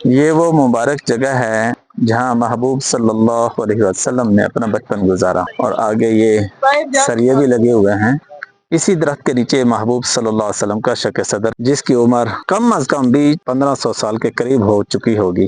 یہ وہ مبارک جگہ ہے جہاں محبوب صلی اللہ علیہ وسلم نے اپنا بچپن گزارا، اور آگے یہ سریے بھی لگے ہوئے ہیں۔ اسی درخت کے نیچے محبوب صلی اللہ علیہ وسلم کا شق صدر، جس کی عمر کم از کم بھی 1500 سال کے قریب ہو چکی ہوگی۔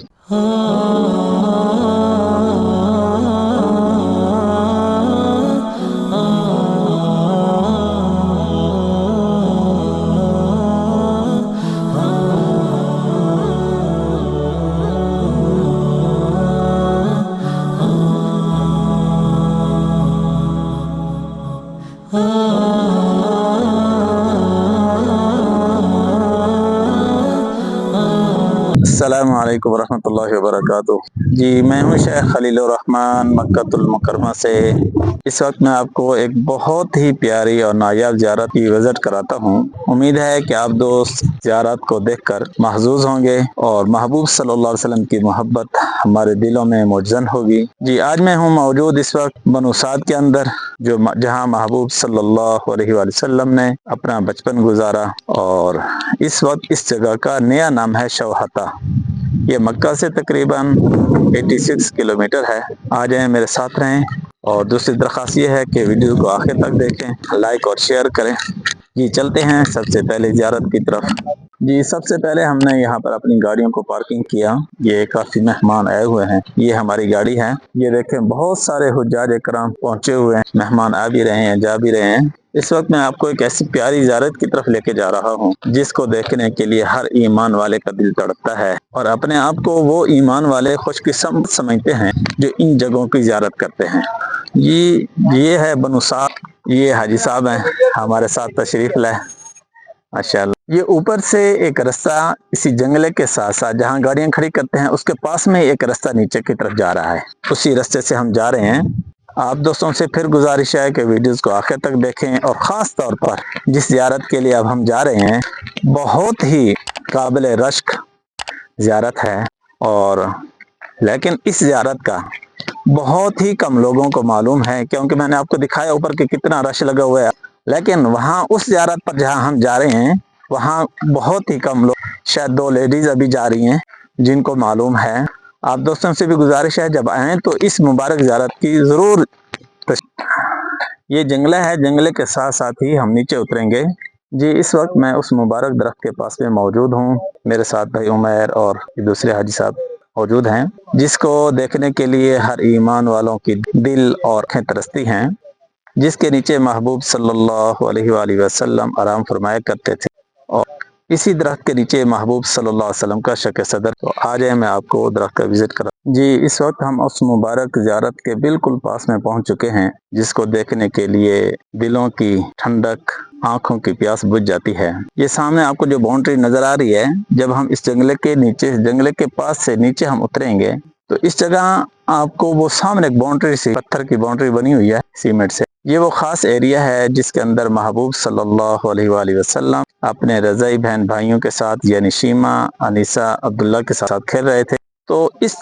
السلام علیکم ورحمۃ اللہ وبرکاتہ۔ جی میں ہوں شیخ خلیل الرحمن مکہ المکرمہ سے۔ اس وقت میں آپ کو ایک بہت ہی پیاری اور نایاب زیارت کی وزٹ کراتا ہوں۔ امید ہے کہ آپ دوست زیارت کو دیکھ کر محظوظ ہوں گے اور محبوب صلی اللہ علیہ وسلم کی محبت ہمارے دلوں میں مجزن ہوگی۔ جی آج میں ہوں موجود اس وقت بنو سعد کے اندر، جہاں محبوب صلی اللہ علیہ وآلہ وسلم نے اپنا بچپن گزارا، اور اس وقت اس جگہ کا نیا نام ہے شوہتہ۔ یہ مکہ سے تقریباً 86 کلومیٹر ہے۔ آ جائیں میرے ساتھ رہیں، اور دوسری درخواست یہ ہے کہ ویڈیو کو آخر تک دیکھیں، لائک اور شیئر کریں۔ جی چلتے ہیں سب سے پہلے زیارت کی طرف۔ جی سب سے پہلے ہم نے یہاں پر اپنی گاڑیوں کو پارکنگ کیا۔ یہ کافی مہمان آئے ہوئے ہیں، یہ ہماری گاڑی ہے۔ یہ دیکھیں بہت سارے حجاج اکرام پہنچے ہوئے ہیں، مہمان آ بھی رہے ہیں جا بھی رہے ہیں۔ اس وقت میں آپ کو ایک ایسی پیاری زیارت کی طرف لے کے جا رہا ہوں جس کو دیکھنے کے لیے ہر ایمان والے کا دل تڑپتا ہے، اور اپنے آپ کو وہ ایمان والے خوش قسمت سمجھتے ہیں جو ان جگہوں کی زیارت کرتے ہیں۔ یہ ہے بنو سعد۔ یہ حاجی صاحب ہیں ہمارے ساتھ تشریف لائے، ماشاءاللہ۔ یہ اوپر سے ایک رستہ اسی جنگلے کے ساتھ ساتھ جہاں گاڑیاں کھڑی کرتے ہیں اس کے پاس میں ایک رستہ نیچے کی طرف جا رہا ہے، اسی رستے سے ہم جا رہے ہیں۔ آپ دوستوں سے پھر گزارش ہے کہ ویڈیوز کو آخر تک دیکھیں، اور خاص طور پر جس زیارت کے لیے اب ہم جا رہے ہیں بہت ہی قابل رشک زیارت ہے، اور لیکن اس زیارت کا بہت ہی کم لوگوں کو معلوم ہے، کیونکہ میں نے آپ کو دکھایا اوپر کہ کتنا رش لگا ہوا ہے، لیکن وہاں اس زیارت پر جہاں ہم جا رہے ہیں وہاں بہت ہی کم لوگ، شاید 2 لیڈیز ابھی جا رہی ہیں جن کو معلوم ہے۔ آپ دوستوں سے بھی گزارش ہے جب آئیں تو اس مبارک زیارت کی ضرور یہ جنگلہ ہے، جنگلے کے ساتھ ساتھ ہی ہم نیچے اتریں گے۔ جی اس وقت میں اس مبارک درخت کے پاس میں موجود ہوں، میرے ساتھ بھائی عمیر اور دوسرے حاجی صاحب موجود ہیں، جس کو دیکھنے کے لیے ہر ایمان والوں کی دل اور آنکھیں ترستی ہیں، جس کے نیچے محبوب صلی اللہ علیہ وآلہ وسلم آرام فرمایا کرتے تھے، اور اسی درخت کے نیچے محبوب صلی اللہ علیہ وسلم کا شق صدر۔ تو آ جائیں میں آپ کو درخت کا وزٹ کرا۔ جی اس وقت ہم اس مبارک زیارت کے بالکل پاس میں پہنچ چکے ہیں، جس کو دیکھنے کے لیے دلوں کی ٹھنڈک، آنکھوں کی پیاس بجھ جاتی ہے۔ یہ سامنے آپ کو جو باؤنڈری نظر آ رہی ہے، جب ہم اس جنگلے کے نیچے، جنگلے کے پاس سے نیچے ہم اتریں گے تو اس جگہ آپ کو وہ سامنے ایک باؤنڈری سی، پتھر کی باؤنڈری بنی ہوئی ہے سیمنٹ سے، یہ وہ خاص ایریا ہے جس کے اندر محبوب صلی اللہ علیہ وآلہ وسلم اپنے رضائی بہن بھائیوں کے ساتھ، یعنی شیمہ، انیسہ، عبداللہ کے ساتھ کھیل رہے تھے۔ تو اس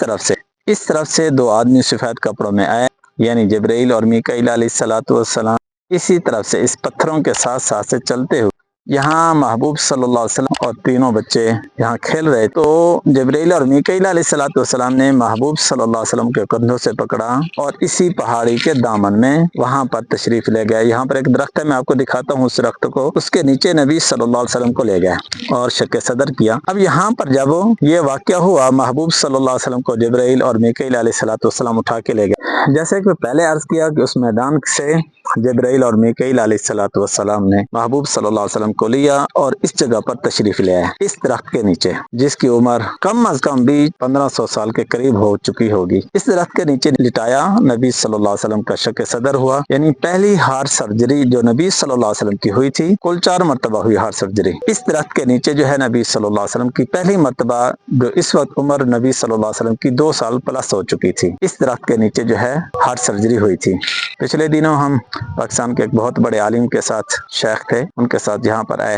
طرف سے 2 آدمی سفید کپڑوں میں آئے، یعنی جبرائیل اور میکائیل علیہ السلام، اسی طرف سے اس پتھروں کے ساتھ ساتھ سے چلتے ہوئے یہاں محبوب صلی اللہ علیہ وسلم اور تینوں بچے یہاں کھیل رہے، تو جبرائیل اور میکائیل علیہ السلام نے محبوب صلی اللہ علیہ وسلم کے کندھوں سے پکڑا اور اسی پہاڑی کے دامن میں وہاں پر تشریف لے گئے۔ یہاں پر ایک درخت ہے، میں آپ کو دکھاتا ہوں اس درخت کو، اس کے نیچے نبی صلی اللہ علیہ وسلم کو لے گئے اور شق صدر کیا۔ اب یہاں پر جب یہ واقعہ ہوا، محبوب صلی اللہ علیہ وسلم کو جبرائیل اور میکائیل علیہ السلام اٹھا کے لے گئے۔ جیسے کہ پہلے عرض کیا کہ اس میدان سے جبرائیل اور میکائیل علیہ السلام نے محبوب صلی اللہ علیہ وسلم کو لیا اور اس جگہ پر تشریف لے آئے، اس درخت کے نیچے، جس کی عمر کم از کم بھی 1500 سال کے قریب ہو چکی ہوگی۔ اس درخت کے نیچے لٹایا نبی صلی اللہ علیہ وسلم کا شق صدر ہوا، یعنی پہلی ہارٹ سرجری جو نبی صلی اللہ علیہ وسلم کی ہوئی تھی، کل 4 مرتبہ ہوئی ہارٹ سرجری۔ اس درخت کے نیچے جو ہے نبی صلی اللہ علیہ وسلم کی پہلی مرتبہ، جو اس وقت عمر نبی صلی اللہ علیہ وسلم کی 2 سال پلس ہو چکی تھی، اس درخت کے نیچے جو ہے ہارٹ سرجری ہوئی تھی۔ پچھلے دنوں ہم پاکستان کے ایک بہت بڑے عالم کے ساتھ، شیخ تھے، ان کے ساتھ یہاں پر آئے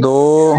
2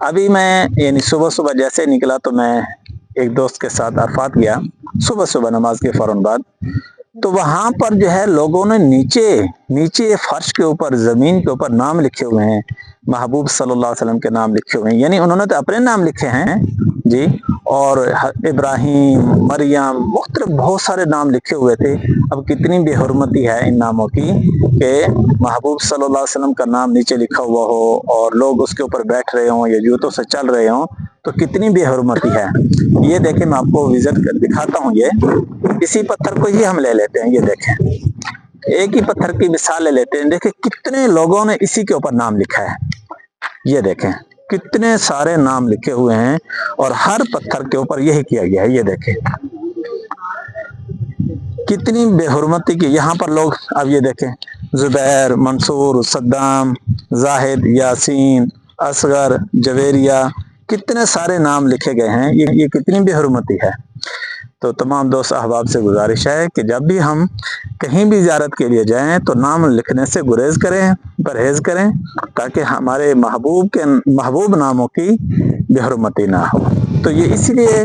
ابھی میں یعنی صبح صبح جیسے نکلا تو میں ایک دوست کے ساتھ عرفات گیا صبح صبح نماز کے فوراً بعد. تو وہاں پر جو ہے لوگوں نے نیچے فرش کے اوپر زمین کے اوپر نام لکھے ہوئے ہیں, محبوب صلی اللہ علیہ وسلم کے نام لکھے ہوئے ہیں. یعنی انہوں نے تو اپنے نام لکھے ہیں جی, اور ابراہیم, مریم, مختلف بہت سارے نام لکھے ہوئے تھے. اب کتنی بے حرمتی ہے ان ناموں کی کہ محبوب صلی اللہ علیہ وسلم کا نام نیچے لکھا ہوا ہو اور لوگ اس کے اوپر بیٹھ رہے ہوں یا جوتوں سے چل رہے ہوں, تو کتنی بے حرمتی ہے. یہ دیکھیں میں آپ کو وزٹ کر دکھاتا ہوں. یہ اسی پتھر کو ہی ہم لے لیتے ہیں. یہ دیکھیں ایک ہی پتھر کی مثال لے لیتے ہیں. دیکھیں کتنے لوگوں نے اسی کے اوپر نام لکھا ہے. یہ دیکھیں کتنے سارے نام لکھے ہوئے ہیں اور ہر پتھر کے اوپر یہی کیا گیا ہے. یہ دیکھیں کتنی بے حرمتی کی یہاں پر لوگ. اب یہ دیکھیں زبیر, منصور, صدام, زاہد, یاسین, اصغر, جویریہ, کتنے سارے نام لکھے گئے ہیں. یہ کتنی بے حرمتی ہے. تو تمام دوست احباب سے گزارش ہے کہ جب بھی ہم کہیں بھی زیارت کے لیے جائیں تو نام لکھنے سے گریز کریں, پرہیز کریں, تاکہ ہمارے محبوب ناموں کی بے حرمتی نہ ہو. تو یہ اسی لیے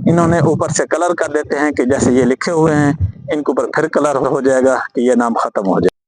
انہوں نے اوپر سے کلر کر دیتے ہیں کہ جیسے یہ لکھے ہوئے ہیں ان کے اوپر پھر کلر ہو جائے گا کہ یہ نام ختم ہو جائے گا.